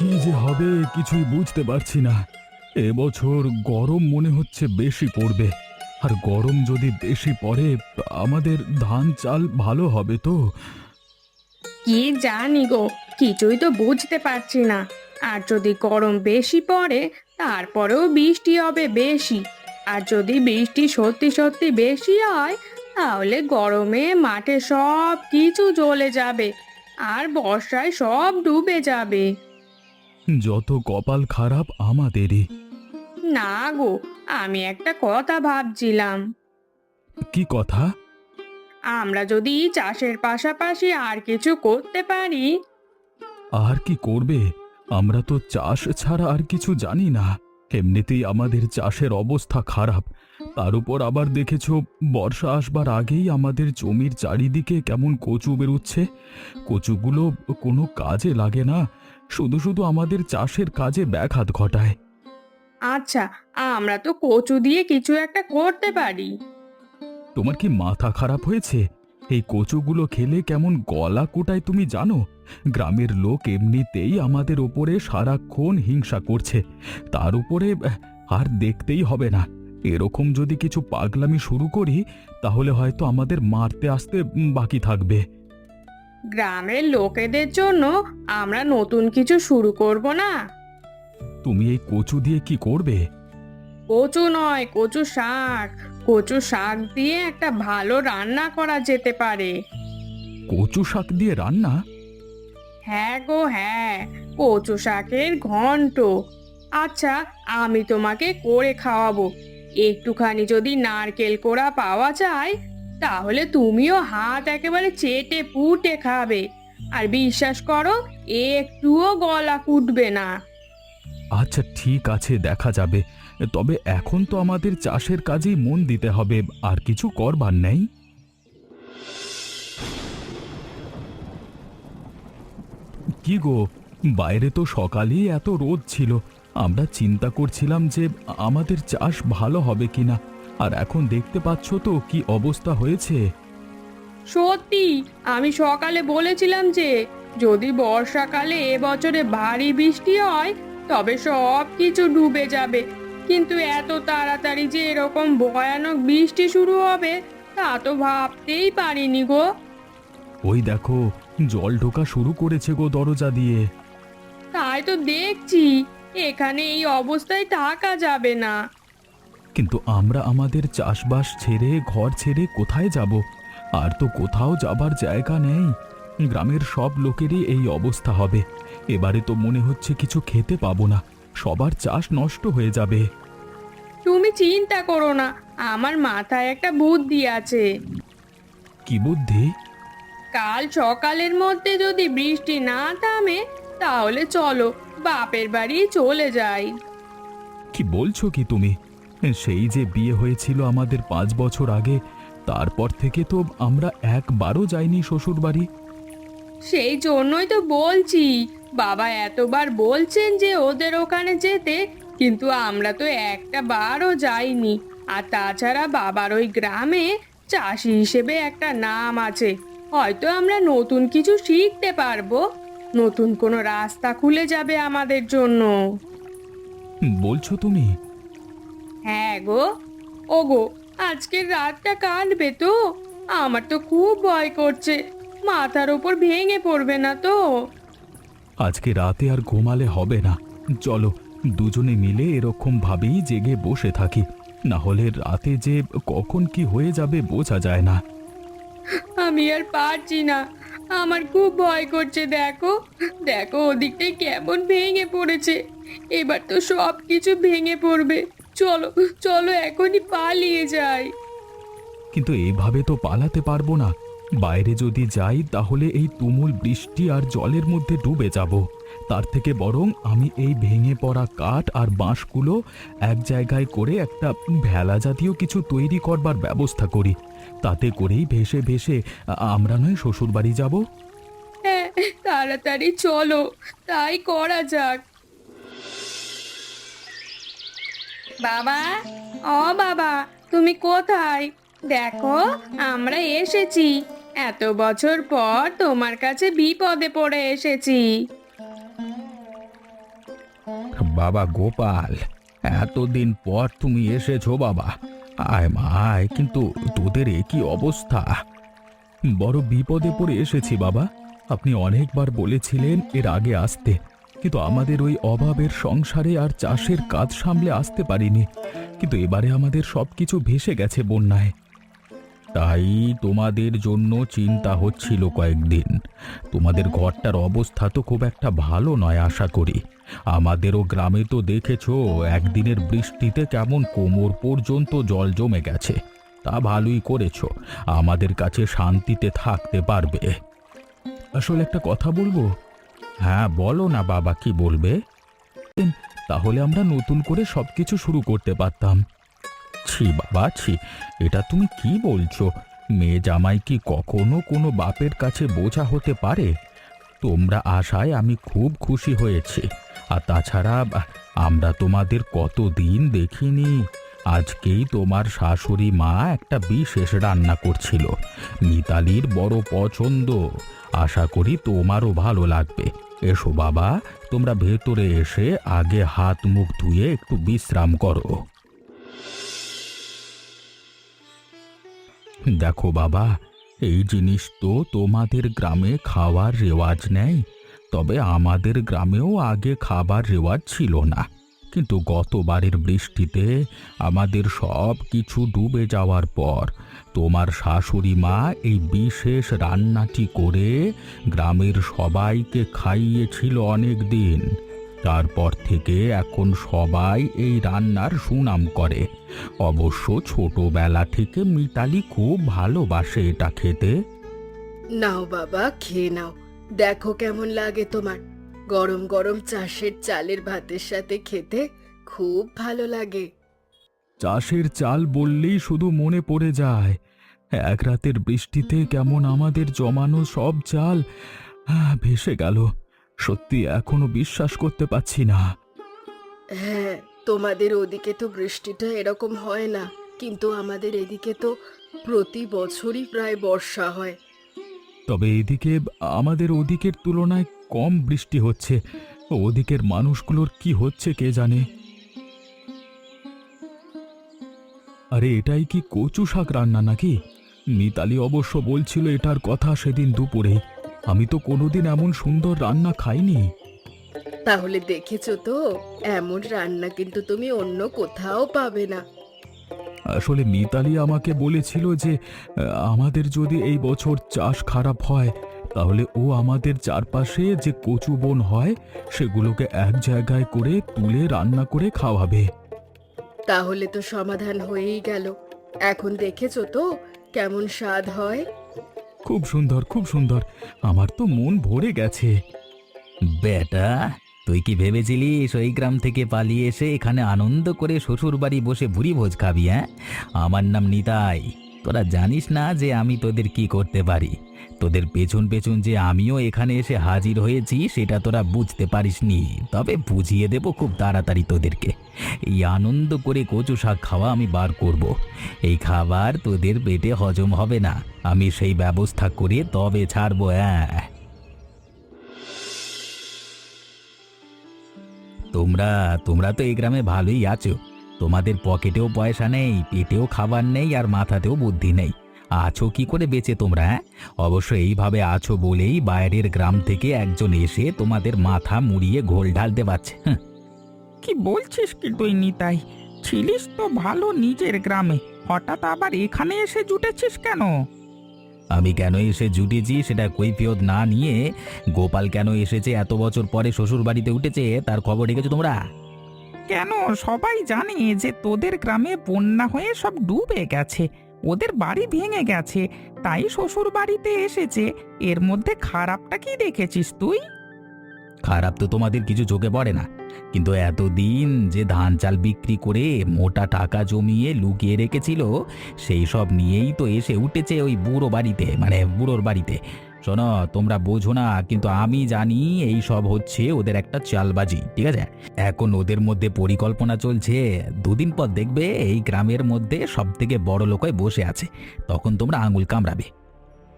কি যে হবে কিছুই বুঝতে পারছি না। এবছর গরম মনে হচ্ছে বেশি পড়বে। আর গরম যদি বেশি পড়ে, আমাদের ধান চাল ভালো হবে তো? কি জানি গো, কিছুই তো বুঝতে পারছি না। আর যদি গরম বেশি পড়ে, তারপরেও বৃষ্টি হবে বেশি। আর যদি বৃষ্টি সত্যি সত্যি বেশি হয়, তাহলে গরমে মাঠে সব কিছু জ্বলে যাবে। আর বর্ষায় সব ডুবে যাবে। যত কপাল খারাপ আমাদেরই। না গো, আমি একটা কথা ভাবছিলাম। কি কথা? আমরা যদি চাষের পাশাপাশি আর কিছু করতে পারি। আর কি করবে? আমরা তো চাষ ছাড়া আর কিছু জানি না। এমনিতেই আমাদের চাষের অবস্থা খারাপ। তার উপর আবার দেখেছো, বর্ষা আসবার আগেই আমাদের জমির চারিদিকে কেমন কচু বেরুচ্ছে। কচুগুলো কোনো কাজে লাগে না, শুধু শুধু আমাদের চাষের কাজে ব্যাঘাত ঘটায়। আচ্ছা, আমরা তো কচু দিয়ে কিছু একটা করতে পারি। তোমার কি মাথা খারাপ হয়েছে? এই কচুগুলো খেলে কেমন গলা কোটায় তুমি জানো? গ্রামের লোক এমনিতেই আমাদের ওপরে সারাক্ষণ হিংসা করছে, তার উপরে আর দেখতেই হবে না। এরকম যদি কিছু পাগলামি শুরু করি, তাহলে হয়তো আমাদের মারতে আসতে বাকি থাকবে। গ্রামের লোকেদের জন্য আমরা নতুন কিছু শুরু করব না? তুমি এই কচু দিয়ে কি করবে? কচু নয়, কচু শাক। কচু শাক দিয়ে একটা ভালো রান্না করা যেতে পারে। কচু শাক দিয়ে রান্না? হ্যাঁ গো হ্যাঁ, কচু শাকের ঘন্ট। আচ্ছা, আমি তোমাকে করে খাওয়াবো। একটুখানি যদি নারকেল কোড়া পাওয়া যায়, তাহলে তুমিও হাত একেবারে চেটে পুটে খাবে। আর বিশ্বাস করো, একটুও গলা ফুটবে না। আচ্ছা ঠিক আছে, দেখা যাবে। তবে এখন তো আমাদের চাষের কাজেই মন দিতে হবে, আর কিছু করবার নেই। কি গো, বাইরে তো সকালেই এত রোদ ছিল। আমরা চিন্তা করছিলাম যে আমাদের চাষ ভালো হবে কিনা, আর এখন দেখতে পাচ্ছ তো কি অবস্থা হয়েছে। সত্যি, আমি সকালে বলেছিলাম যে যদি বর্ষাকালে এবছরে ভারী বৃষ্টি হয়, তবে সব কিছু ডুবে যাবে। কিন্তু এত তাড়াতাড়ি যে এরকম ভয়ানক বৃষ্টি শুরু হবে, তা তো ভাবতেই পারিনি গো। ওই দেখো, জল ঢোকা শুরু করেছে গো দরজা দিয়ে। তাই তো দেখছি, এখানে এই অবস্থায় থাকা যাবে না। কিন্তু আমরা আমাদের চাষবাস ছেড়ে, ঘর ছেড়ে কোথায় যাব? আর তো কোথাও যাবার জায়গা নেই। গ্রামের সব লোকেরই এই অবস্থা হবে। এবারে তো মনে হচ্ছে কিছু খেতে পাবো না, সবার চাষ নষ্ট হয়ে যাবে। তুমি চিন্তা করো না, আমার মাথায় একটা বুদ্ধি আছে। কি বুদ্ধি? কাল সকালের মধ্যে যদি বৃষ্টি না থামে, তাহলে চলো বাপের বাড়ি চলে যাই। কি বলছো কি তুমি? সেই যে বিয়ে হয়েছিল আমাদের 5 বছর আগে, তারপর থেকে তো আমরা একবারও যাইনি শ্বশুর বাড়ি। সেই জন্যই তো বলছি, বাবা এতবার বলছেন যে ওদের ওখানে যেতে, কিন্তু আমরা তো একটা বারও যাইনি। আর তাছাড়া বাবার ওই গ্রামে চাষি হিসেবে একটা নাম আছে। হয়তো আমরা নতুন কিছু শিখতে পারবো। নতুন কোনো রাস্তা খুলে যাবে আমাদের জন্য। বলছো তুমি? হ্যাঁ গো। ওগো, আজকের রাতটা কাটবে তো? আমার তো খুব ভয় করছে। মাথার উপর ভেঙে পড়বে না তো? আজকে রাতে আর ঘুমালে হবে না। চলো, দুজনে মিলে এরকম ভাবেই জেগে বসে থাকি। না হলে রাতে যে কখন কি হয়ে যাবে বোঝা যায় না। আমি আর পারছি না। আমার খুব ভয় করছে। দেখো, দেখো ওদিকটাই কেমন ভেঙে পড়েছে। এবার তো সব কিছু ভেঙে পড়বে। চলো, চলো এখনই পালিয়ে যাই। কিন্তু এইভাবে তো পালাতে পারবো না। বাইরে যদি যাই তাহলে এই তুমুল বৃষ্টি আর জলের মধ্যে ডুবে যাব। তার থেকে বরং আমি এই ভেঙে পড়া কাঠ আর বাঁশগুলো এক জায়গায় করে একটা ভেলা জাতীয় কিছু তৈরি করবার ব্যবস্থা করি। তাতে করেই ভেসে ভেসে আমরা নয় শ্বশুরবাড়ি যাব। হ্যাঁ, তাড়াতাড়ি চলো, তাই করা যাক। বাবা, ও বাবা, তুমি কোথায়? দেখো, আমরা এসেছি। এত বছর পর তোমার কাছে বিপদে পড়ে এসেছি। বাবা গোপাল, এতদিন পর তুমি এসেছো বাবা। আয় মা আয়, কিন্তু তোদের এ কি অবস্থা? বড় বিপদে পড়ে এসেছি বাবা। আপনি অনেকবার বলেছিলেন এর আগে আসতে, কিন্তু আমাদের ওই অভাবের সংসারে আর চাষের কাজ সামলে আসতে পারিনি। কিন্তু এবারে আমাদের সবকিছু ভেসে গেছে বন্যায়। তাই তোমাদের জন্য চিন্তা হচ্ছিল কয়েকদিন। তোমাদের ঘরটার অবস্থা তো খুব একটা ভালো নয় আশা করি। আমাদেরও গ্রামে তো দেখেছো একদিনের বৃষ্টিতে কেমন কোমর পর্যন্ত জল জমে গেছে। তা ভালোই করেছো, আমাদের কাছে শান্তিতে থাকতে পারবে। আসলে একটা কথা বলবো? হ্যাঁ বলো না বাবা, কি বলবে? তাহলে আমরা নতুন করে সবকিছু শুরু করতে পারতাম। ছি বাবা ছি, এটা তুমি কি বলছো? মেয়ে জামাই কি কখনো কোনো বাপের কাছে বোঝা হতে পারে? তোমরা আসায় আমি খুব খুশি হয়েছি। আর তাছাড়া আমরা তোমাদের কতদিন দেখিনি। আজকেই তোমার শাশুড়ি মা একটা বিশেষ রান্না করছিল, মিতালির বড় পছন্দ। আশা করি তোমারও ভালো লাগবে। এসো বাবা, তোমরা ভেতরে এসে আগে হাত মুখ ধুয়ে একটু বিশ্রাম করো। দেখো বাবা, এই জিনিস তো তোমাদের গ্রামে খাওয়ার রেওয়াজ নেই, তবে আমাদের গ্রামেও আগে খাবার রেওয়াজ ছিল না। কিন্তু গতবারের বৃষ্টিতে আমাদের সব কিছু ডুবে যাওয়ার পর তোমার শাশুড়ি মা এই বিশেষ রান্নাটি করে গ্রামের সবাইকে খাইয়েছিল অনেক দিন। তারপর থেকে এখন সবাই এই রান্নার সুনাম করে। অবশ্য ছোটবেলা থেকে মিতালি খুব ভালোবাসে এটা খেতে। নাও বাবা, খেয়ে নাও। দেখো কেমন লাগে তোমার। গরম গরম চাষের চালের ভাতের সাথে খেতে খুব ভালো লাগে। চাষের চাল বললেই শুধু মনে পড়ে যায় এক রাতের বৃষ্টিতে কেমন আমাদের জমানো সব চাল ভেসে গেল। সত্যি এখনো বিশ্বাস করতে পারছি না। হ্যাঁ, তোমাদের ওদিকে তো বৃষ্টিটা এরকম হয় না, কিন্তু আমাদের এদিকে তো প্রতি বছরই প্রায় বর্ষা হয়। তবে এদিকে আমাদের ওদিকের তুলনায় কম বৃষ্টি হচ্ছে। ওদিকের মানুষগুলোর কি হচ্ছে কে জানে। আরে এটাই কি কচু শাক রান্না নাকি? মিতালি অবশ্য বলছিল এটার কথা সেদিন দুপুরে। আমি তো কোনোদিন এমন সুন্দর রান্না খাইনি। তাহলে দেখেছো তো, এমন রান্না কিন্তু তুমি অন্য কোথাও পাবে না। আসলে মিতালি আমাকে বলেছিল যে আমাদের যদি এই বছর চাষ খারাপ হয় তাহলে ও আমাদের চারপাশে যে কচু বন হয় সেগুলোকে এক জায়গায় করে তুলে রান্না করে খাওয়াবে। তাহলে তো সমাধান হয়েই গেল। এখন দেখেছো তো কেমন স্বাদ হয়। খুব সুন্দর খুব সুন্দর, আমার তো মন ভরে গেছে। বেটা, তুই কি ভেবেছিলিস ওই গ্রাম থেকে পালিয়ে এসে এখানে আনন্দ করে শ্বশুর বাড়ি বসে ভুরি ভোজ খাবি? হ্যাঁ, আমার নাম নিতাই। তোরা জানিস না যে আমি তোদের কি করতে পারি। তোদের পেছন পেছন যে আমিও এখানে এসে হাজির হয়েছি সেটা তোরা বুঝতে পারিসনি, তবে বুঝিয়ে দেব খুব তাড়াতাড়ি তোদেরকে। এই আনন্দ করে কচু শাক খাওয়া আমি বার করব। এই খাবার তোদের পেটে হজম হবে না, আমি সেই ব্যবস্থা করে তবে ছাড়বো। হ্যাঁ, তোমরা তোমরা তো এই গ্রামে ভালোই আছো। তোমাদের পকেটেও পয়সা নেই, পেটেও খাবার নেই, আর মাথাতেও বুদ্ধি নেই। আছো কি করে বেঁচে তোমরা? অবশ্য এইভাবে আছো বলেই বাইরের গ্রাম থেকে একজন এসে তোমাদের মাথা মুড়িয়ে ঘোল ঢালতে পারছে। কি বলছিস কি তুই নিতাই? ছিলিস তো ভালো নিজের গ্রামে, হঠাৎ আবার এখানে এসে জুটেছিস কেন? আমি কেন এসে জুটেছি সেটা কৈফিয়ত না নিয়ে গোপাল কেন এসেছে এত বছর পরে শ্বশুর বাড়িতে উঠেছে তার খবর রেখেছো তোমরা? কেন, সবাই জানে যে তোদের গ্রামে বন্যা হয়ে সব ডুবে গেছে, ওদের বাড়ি ভেঙে গেছে, তাই শ্বশুর বাড়িতে এসেছে। এর মধ্যে খারাপটা কি দেখেছিস তুই? খারাপ তো তোমাদের কিছু চোখে পড়ে না, কিন্তু এতদিন যে ধান চাল বিক্রি করে মোটা টাকা জমিয়ে লুকিয়ে রেখেছিল সেই সব নিয়েই তো এসে উঠেছে ওই বুড়ো বাড়িতে, মানে বুড়োর বাড়িতে। শোনো, তোমরা বোঝো না, কিন্তু আমি জানি এই সব হচ্ছে ওদের একটা চালবাজি, ঠিক আছে? এখন ওদের মধ্যে পরিকল্পনা চলছে, দুদিন পর দেখবে এই গ্রামের মধ্যে সব থেকে বড় লোক হয়ে বসে আছে, তখন তোমরা আঙুল কামড়াবে।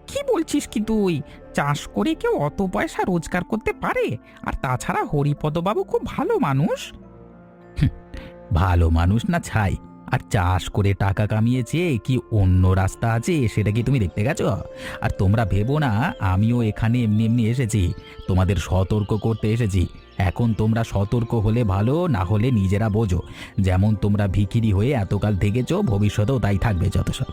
কি বলছিস কি তুই? চাষ করে কেউ অত পয়সা রোজগার করতে পারে? আর তাছাড়া হরিপদবাবু খুব ভালো মানুষ। ভালো মানুষ না ছাই, আর চাষ করে টাকা কামিয়েছে কি অন্য রাস্তা আছে সেটা কি তুমি দেখতে গেছো? আর তোমরা ভেবো না আমিও এখানে এমনি এমনি এসেছি, তোমাদের সতর্ক করতে এসেছি। এখন তোমরা সতর্ক হলে ভালো, না হলে নিজেরা বোঝো। যেমন তোমরা ভিখিরি হয়ে এতকাল থেকেছো, ভবিষ্যতেও তাই থাকবে যত সব।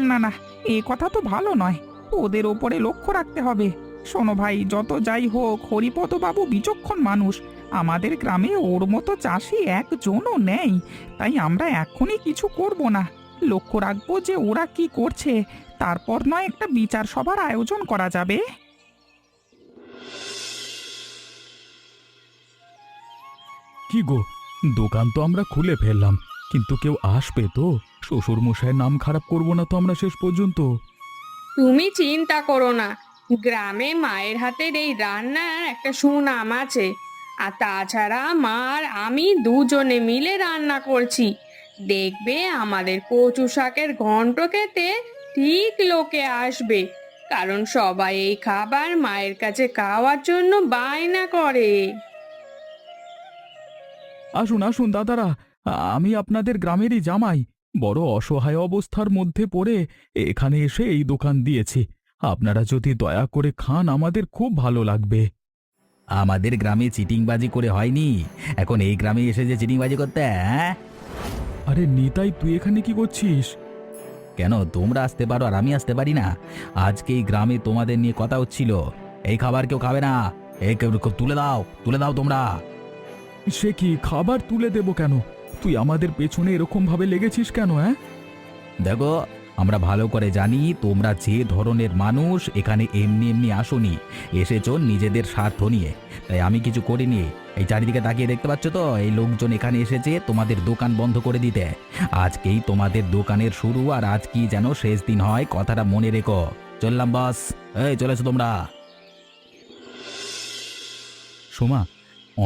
না না, এ কথা তো ভালো নয়। ওদের ওপরে লক্ষ্য রাখতে হবে। শোনো ভাই, যত যাই হোক হরিপদবাবু বিচক্ষণ মানুষ। আমাদের গ্রামে ওর মতো চাষি একজনও নেই। তাই আমরা এখনই কিছু করব না, লক্ষ্য রাখবো যে ওরা কি করছে। তারপর নয় একটা বিচার সভার আয়োজন করা যাবে। কি গো, দোকান তো আমরা খুলে ফেললাম, কিন্তু কেউ আসবে তো? শ্বশুর মশাইয়ের নাম খারাপ করব না তো আমরা শেষ পর্যন্ত? তুমি চিন্তা করো না, গ্রামে মায়ের হাতের এই রান্নার একটা সুনাম আছে। আর তাছাড়া মা আর আমি দুজনে মিলে রান্না করছি। দেখবে আমাদের কচু শাকের ঘন্ট খেতে ঠিক লোকে আসবে, কারণ সবাই এই খাবার মায়ের কাছে খাওয়ার জন্য বায়না করে। আসুন আসুন দাদারা, আমি আপনাদের গ্রামেরই জামাই। বড় অসহায় অবস্থার মধ্যে পড়ে এখানে এসে এই দোকান দিয়েছি। আপনারা যদি দয়া করে খান আমাদের খুব ভালো লাগবে। আমাদের গ্রামে চিটিংবাজি করে হয়নি, এখন এই গ্রামে এসে যে চিটিংবাজি করতে, হ্যাঁ? আরে নিতাই, তুই এখানে কি করছিস? কেন তোমরা আসতে পারো আর আমি আসতে পারি না? আজকে এই গ্রামে তোমাদের নিয়ে কথা হচ্ছিল। এই খাবার কেউ খাবে না, এই তুলে দাও, তুলে দাও তোমরা। সে কি, খাবার তুলে দেব কেন? তুই আমাদের পেছনে এরকম ভাবে লেগেছিস কেন? হ্যাঁ, দেখো, আমরা ভালো করে জানি তোমরা যে ধরনের মানুষ। এখানে এমনি এমনি আসোনি, এসেছো নিজেদের স্বার্থ নিয়ে। তাই আমি কিছু করিনি। এই চারিদিকে তাকিয়ে দেখতে পাচ্ছ তো, এই লোকজন এখানে এসেছে তোমাদের দোকান বন্ধ করে দিতে। আজকেই তোমাদের দোকানের শুরু, আর আজকেই যেন শেষ দিন হয়, কথাটা মনে রেখো। চললাম বস, এই চলেছো তোমরা। সোমা,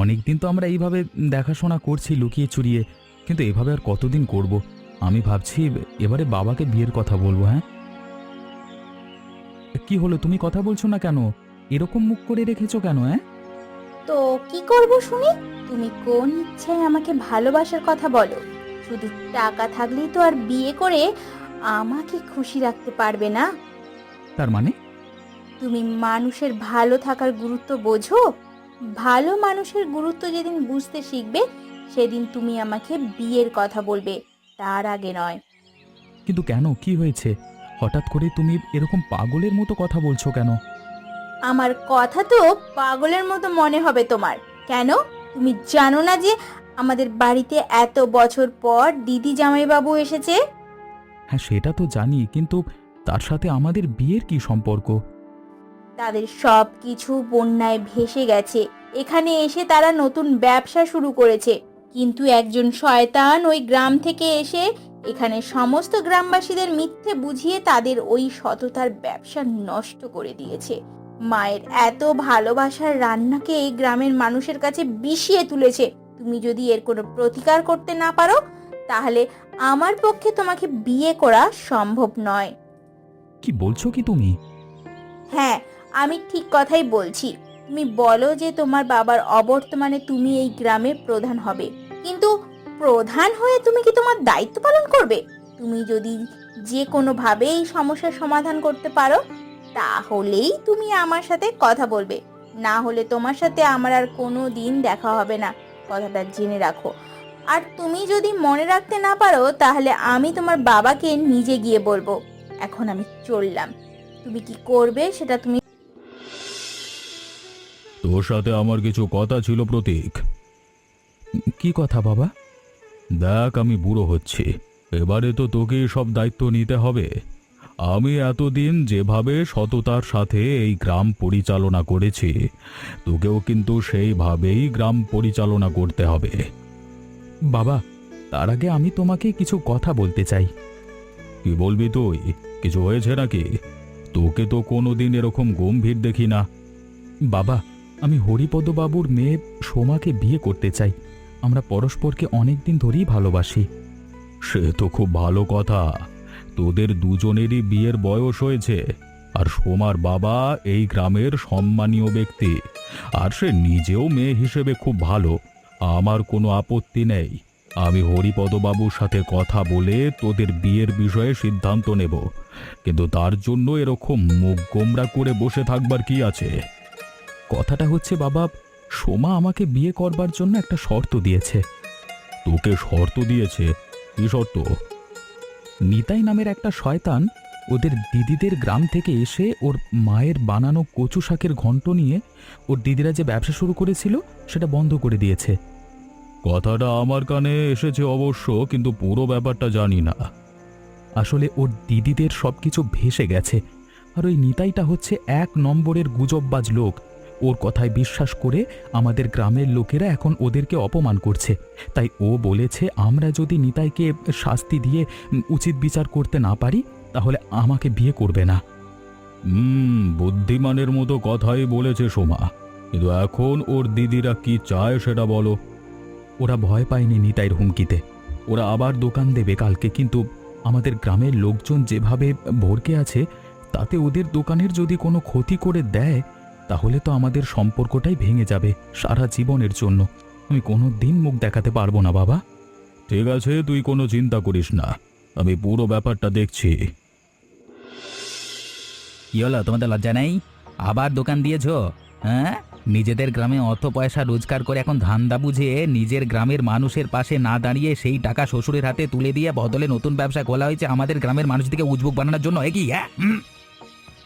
অনেকদিন তো আমরা এইভাবে দেখাশোনা করছি লুকিয়ে চুরিয়ে, কিন্তু এভাবে আর কতদিন করব? আমি ভাবছি এবারে বাবাকে বিয়ের কথা বলবো। হ্যাঁ, কি হলো, তুমি কথা বলছো না কেন? এরকম মুখ করে রেখেছো কেন? হ্যাঁ, তো কি করব শুনি? তুমি কোন ইচ্ছায় আমাকে ভালোবাসার কথা বলো? শুধু টাকা থাকলেই তো আর বিয়ে করে আমাকে খুশি রাখতে পারবে না। তার মানে? তুমি মানুষের ভালো থাকার গুরুত্ব বোঝো? ভালো মানুষের গুরুত্ব যেদিন বুঝতে শিখবে সেদিন তুমি আমাকে বিয়ের কথা বলবে, তার আগে নয়। কিন্তু কেন, কি হয়েছে? হঠাৎ করে তুমি এরকম পাগলের মতো কথা বলছো কেন? আমার কথা তো পাগলের মতো মনে হবে তোমার? কেন, তুমি জানো না যে আমাদের বাড়িতে এত বছর পর দিদি জামাইবাবু এসেছে? হ্যাঁ, সেটা তো জানি, কিন্তু তার সাথে আমাদের বিয়ের কি সম্পর্ক? তাদের সব কিছু বন্যায় ভেসে গেছে। এখানে এসে তারা নতুন ব্যবসা শুরু করেছে, কিন্তু একজন শয়তান ওই গ্রাম থেকে এসে এখানে সমস্ত গ্রামবাসীদের মিথ্যে বুঝিয়ে তাদের ওই সততার ব্যবসা নষ্ট করে দিয়েছে। মায়ের এত ভালোবাসার রান্নাকে এই গ্রামের মানুষের কাছে বিষিয়ে তুলেছে। তুমি যদি এর কোনো প্রতিকার করতে না পারো, তাহলে আমার পক্ষে তোমাকে বিয়ে করা সম্ভব নয়। কি বলছো কি তুমি? হ্যাঁ, আমি ঠিক কথাই বলছি। তুমি বলো যে তোমার বাবার অবর্তমানে তুমি এই গ্রামের প্রধান হবে, কিন্তু প্রধান হয়ে তুমি কি তোমার দায়িত্ব পালন করবে? তুমি যদি যে কোনোভাবে এই সমস্যার সমাধান করতে পারো, তাহলেই তুমি আমার সাথে কথা বলবে, না হলে তোমার সাথে আমার আর কোনো দিন দেখা হবে না, কথাটা জেনে রাখো। আর তুমি যদি মনে রাখতে না পারো, তাহলে আমি তোমার বাবাকে নিজে গিয়ে বলবো। এখন আমি চললাম, তুমি কি করবে সেটা তুমি। তোর সাথে আমার কিছু কথা ছিল প্রতীক। কি কথা বাবা? দেখ, আমি বুড়ো হচ্ছি, এবারে তো তোকে সব দায়িত্ব নিতে হবে। আমি এতদিন যেভাবে সততার সাথে এই গ্রাম পরিচালনা করেছি, তোকেও কিন্তু সেইভাবেই গ্রাম পরিচালনা করতে হবে। বাবা, তার আগে আমি তোমাকে কিছু কথা বলতে চাই। কি বলবি তুই? কিছু হয়েছে নাকি? তোকে তো কোনোদিন এরকম গম্ভীর দেখি না। বাবা, আমি হরিপদ বাবুর মেয়ে সোমাকে বিয়ে করতে চাই। আমরা পরস্পরকে অনেকদিন ধরেই ভালোবাসি। সে তো খুব ভালো কথা। তোদের দুজনেরই বিয়ের বয়স হয়েছে, আর সোমার বাবা এই গ্রামের সম্মানীয় ব্যক্তি, আর সে নিজেও মেয়ে হিসেবে খুব ভালো। আমার কোনো আপত্তি নেই। আমি হরিপদবাবুর সাথে কথা বলে তোদের বিয়ের বিষয়ে সিদ্ধান্ত নেব, কিন্তু তার জন্য এরকম মুখ গোমরা করে বসে থাকবার কি আছে? কথাটা হচ্ছে বাবা, সোমা আমাকে বিয়ে করবার জন্য একটা শর্ত দিয়েছে। তোকে শর্ত দিয়েছে? কি শর্ত? নিতাই নামের একটা শয়তান ওদের দিদিদের গ্রাম থেকে এসে ওর মায়ের বানানো কচু শাকের ঘন্ট নিয়ে ওর দিদিরা যে ব্যবসা শুরু করেছিল সেটা বন্ধ করে দিয়েছে। কথাটা আমার কানে এসেছে অবশ্য, কিন্তু পুরো ব্যাপারটা জানি না। আসলে ওর দিদিদের সবকিছু ভেসে গেছে, আর ওই নিতাইটা হচ্ছে 1 নম্বরের গুজববাজ লোক। ওর কথায় বিশ্বাস করে আমাদের গ্রামের লোকেরা এখন ওদেরকে অপমান করছে। তাই ও বলেছে আমরা যদি নিতাইকে শাস্তি দিয়ে উচিত বিচার করতে না পারি তাহলে আমাকে বিয়ে করবে না। বুদ্ধিমানের মতো কথাই বলেছে সোমা, কিন্তু এখন ওর দিদিরা কি চায় সেটা বলো। ওরা ভয় পায়নি নিতাইয়ের হুমকিতে, ওরা আবার দোকান দেবে কালকে, কিন্তু আমাদের গ্রামের লোকজন যেভাবে ভরকে আছে তাতে ওদের দোকানের যদি কোনো ক্ষতি করে দেয় তাহলে তো আমাদের সম্পর্কটাই ভেঙে যাবে সারা জীবনের জন্য। আমি কোনো দিন মুখ দেখাতে পারবো না বাবা। ঠিক আছে, তুই কোনো চিন্তা করিস না, আমি পুরো ব্যাপারটা দেখছি। কি হলো, তোমাদের লজ্জা নেই? আবার দোকান দিয়েছো? হ্যাঁ, নিজেদের গ্রামে অত পয়সা রোজগার করে এখন ধান্দা বুঝে নিজের গ্রামের মানুষের পাশে না দাঁড়িয়ে সেই টাকা শ্বশুরের হাতে তুলে দিয়ে বদলে নতুন ব্যবসা খোলা হয়েছে আমাদের গ্রামের মানুষদেরকে উজবুক বানানোর জন্য। কি হ্যাঁ?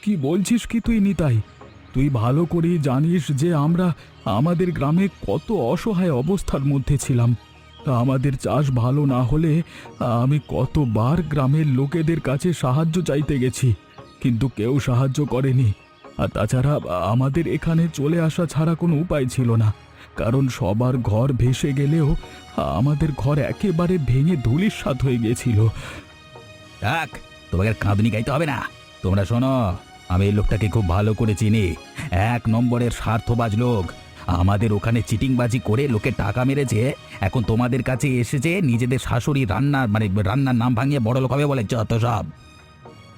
কি বলছিস কি তুই নিতাই? তুই ভালো করেই জানিস যে আমরা আমাদের গ্রামে কত অসহায় অবস্থার মধ্যে ছিলাম। আমাদের চাষ ভালো না হলে আমি কতবার গ্রামের লোকেদের কাছে সাহায্য চাইতে গেছি, কিন্তু কেউ সাহায্য করেনি। আর তাছাড়া আমাদের এখানে চলে আসা ছাড়া কোনো উপায় ছিল না, কারণ সবার ঘর ভেসে গেলেও আমাদের ঘর একেবারে ভেঙে ধূলিসাৎ হয়ে গিয়েছিল। থাক, তোমাকে কাঁদনি গাইতে হবে না। তোমরা শোনো, আমি এই লোকটাকে খুব ভালো করে চিনি। 1 নম্বরের স্বার্থবাজ লোক। আমাদের ওখানে চিটিংবাজি করে লোকে টাকা মেরেছে, এখন তোমাদের কাছে এসেছে নিজেদের শাশুড়ি রান্নার নাম ভাঙিয়ে বড় লোক হবে বলে যত সব।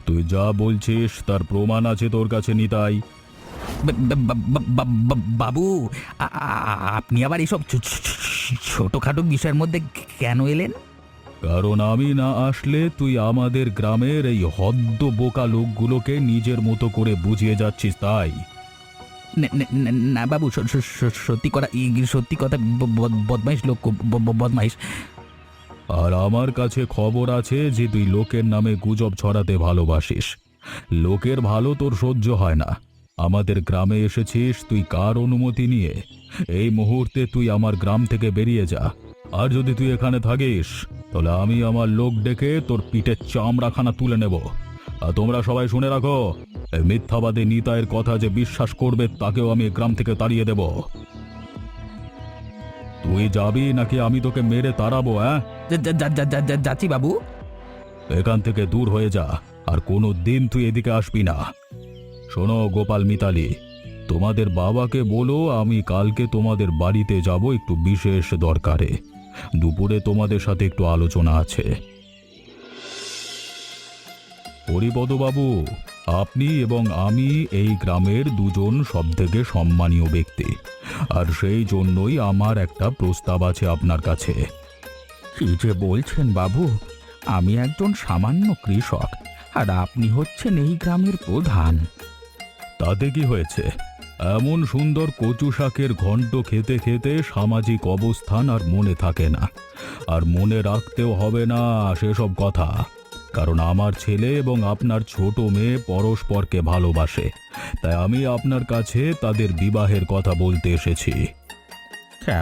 তুই যা বলছিস তার প্রমাণ আছে তোর কাছে নিতাই? বাবু, আপনি আবার এইসব ছোটখাটো বিষয়ের মধ্যে কেন এলেন? কারণ আমি না আসলে তুই আমাদের গ্রামের এই হদ্দ বোকা লোকগুলোকে নিজের মতো করে বুঝিয়ে যাচ্ছিস তাই। না বাবু, সত্যি কথা বদমাইশ লোক, বদমাইশ। আর আমার কাছে খবর আছে যে তুই লোকের নামে গুজব ছড়াতে ভালোবাসিস। লোকের ভালো তোর সহ্য হয় না। আমাদের গ্রামে এসেছিস তুই কার অনুমতি নিয়ে? এই মুহূর্তে তুই আমার গ্রাম থেকে বেরিয়ে যা। আর যদি তুই এখানে থাকিস তাহলে আমি আমার লোক ডেকে তোর পিঠের চামড়াখানা তুলে নেব। আর তোমরা সবাই শুনে রাখো, এই মিথ্যাবাদী নিতাইয়ের কথা যে বিশ্বাস করবে তাকেও আমি গ্রাম থেকে তাড়িয়ে দেব। তুই যাবি নাকি আমি তোকে মেরে তাড়াবো? হ্যাঁ, যাচ্ছি বাবু। এখান থেকে দূর হয়ে যা, আর কোনো দিন তুই এদিকে আসবি না। শোনো গোপাল, মিতালি, তোমাদের বাবাকে বলো আমি কালকে তোমাদের বাড়িতে যাব একটু বিশেষ দরকারে। দুপুরে তোমাদের সাথে একটু আলোচনা আছে। হরিপদবাবু, আপনি এবং আমি এই গ্রামের দুজন সবথেকে সম্মানীয় ব্যক্তি, আর সেই জন্যই আমার একটা প্রস্তাব আছে আপনার কাছে। কি যে বলছেন বাবু, আমি একজন সামান্য কৃষক আর আপনি হচ্ছেন এই গ্রামের প্রধান। তাতে কি হয়েছে? এমন সুন্দর কচু শাকের ঘন্ট খেতে খেতে সামাজিক অবস্থান আর মনে থাকে না, আর মনে রাখতেও হবে না সেসব কথা। কারণ আমার ছেলে এবং আপনার ছোট মেয়ে পরস্পরকে ভালোবাসে, তাই আমি আপনার কাছে তাদের বিবাহের কথা বলতে এসেছি।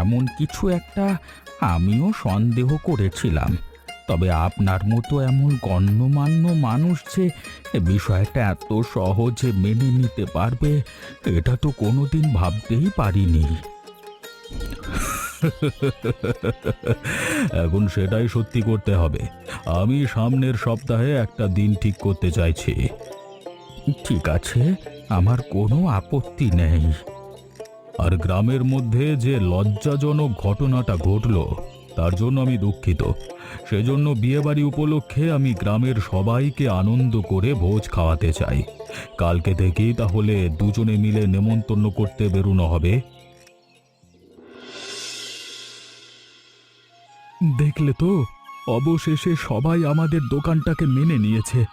এমন কিছু একটা আমিও সন্দেহ করেছিলাম, তবে আপনার মতো এমন গণ্যমান্য মানুষ যে বিষয়টা এত সহজে মেনে নিতে পারবে এটা তো কোনোদিন ভাবতেই পারিনি। এখন সেটাই সত্যি করতে হবে। আমি সামনের সপ্তাহে একটা দিন ঠিক করতে চাইছি। ঠিক আছে, আমার কোনো আপত্তি নেই। আর গ্রামের মধ্যে যে লজ্জাজনক ঘটনাটা ঘটল তার জন্য আমি দুঃখিত। সেজন্য বিয়েবাড়ি উপলক্ষে আমি গ্রামের সবাইকে আনন্দ করে ভোজ খাওয়াতে চাই। কালকে থেকেই তাহলে দুজনে মিলে নেমন্তন্ন করতে বেরোনো হবে। দেখলে তো, অবশেষে সবাই আমাদের দোকানটাকে মেনে নিয়েছে।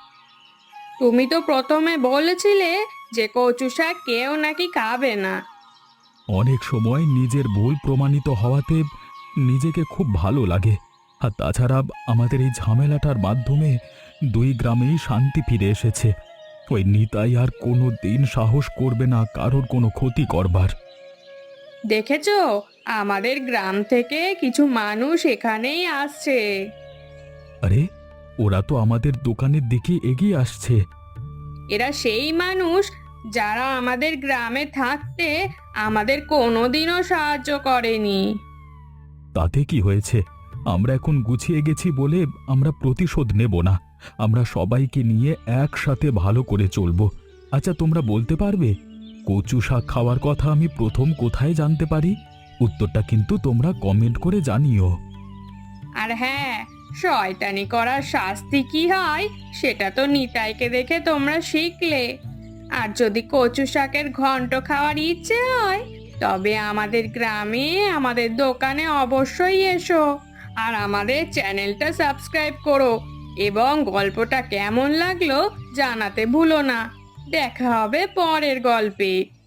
তুমি তো প্রথমে বলেছিলে যে কচু শাক কেউ নাকি খাবে না। অনেক সময় নিজের ভুল প্রমাণিত হওয়াতে নিজেকে খুব ভালো লাগে। আর তাছাড়া আমাদের এই ঝামেলাটার মাধ্যমে দুই গ্রামেই শান্তি ফিরে এসেছে। ওই নিতাই আর কোনো দিন সাহস করবে না কারোর কোনো ক্ষতি করবার। দেখেছো, আমাদের গ্রাম থেকে কিছু মানুষ এখানেই আসছে। আরে, ওরা তো আমাদের দোকানের দিকে এগিয়ে আসছে। এরা সেই মানুষ যারা আমাদের গ্রামে থাকতে আমাদের কোনোদিনও সাহায্য করেনি। তাতে কি হয়েছে? আমরা এখন গুছিয়ে গেছি বলে আমরা প্রতিশোধ নেব না। আমরা সবাইকে নিয়ে একসাথে ভালো করে চলবো। আচ্ছা, তোমরা বলতে পারবে কচু শাক খাওয়ার কথা আমি প্রথম কোথায় জানতে পারি? উত্তরটা কিন্তু তোমরা কমেন্ট করে জানিও। আর হ্যাঁ, শয়তানি করার শাস্তি কি হয় সেটা তো নিতাইকে দেখে তোমরা শিখলে। আর যদি কচু শাকের ঘন্ট খাওয়ার ইচ্ছে হয় তবে আমাদের গ্রামে আমাদের দোকানে অবশ্যই এসো। আর আমাদের চ্যানেলটা সাবস্ক্রাইব করো এবং গল্পটা কেমন লাগলো জানাতে ভুলো না। দেখা হবে পরের গল্পে।